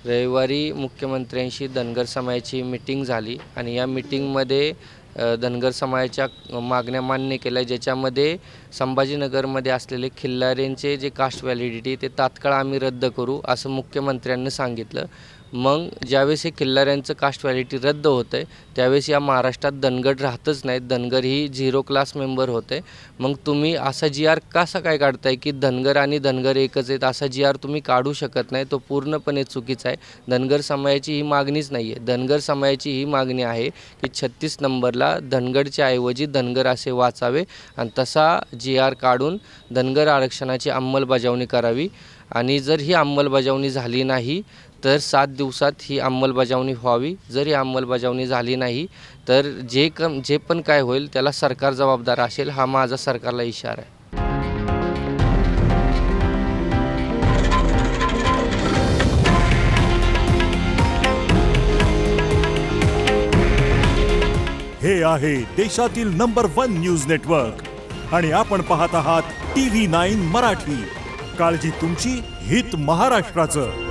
रविवारी मुख्यमंत्र्यांशी धनगर समाजाची मीटिंग झाली आणि या मीटिंगमध्ये धनगर समाजाच्या मागण्या मान्य केल्या, ज्याच्यामध्ये संभाजीनगरमध्ये असलेले खिल्लाऱ्यांचे जे कास्ट व्हॅलिडिटी ते तात्काळ आम्ही रद्द करू असं मुख्यमंत्र्यांनी सांगितलं। मग ज्यावेळेस हे खिल्लाऱ्यांचं कास्ट व्हॅलिडिटी रद्द होतं त्यावेळेस या महाराष्ट्रात धनगर राहतच नाहीत, धनगर ही 0 क्लास मेंबर होते। मग तुम्ही असा GR कसा काय काढताय की धनगर आणि धनगर एकच आहेत, असा GR तुम्ही काढू शकत नाही, तो पूर्णपणे चुकीचा आहे। धनगर समाजाची ही मागणीच नाही आहे। धनगर समाजाची ही मागणी आहे की 36 नंबरला धनगरच्या ऐवजी धनगर असे वाचावे आणि तसा GR काढून धनगर आरक्षणाची अंमलबजावणी करावी आणि जर ही अंमलबजावणी झाली नाही तर 7 दिवसात ही अंमलबजावणी व्हावी। जर ही अंमलबजावणी झाली नाही तर जे पण काय होईल त्याला सरकार जबाबदार असेल, हा माझा सरकारला इशारा आहे। हे आहे देशातील नंबर 1 न्यूज नेटवर्क आणि आपण पाहत आहात TV9 मराठी। काळजी तुमची, हित महाराष्ट्राचं।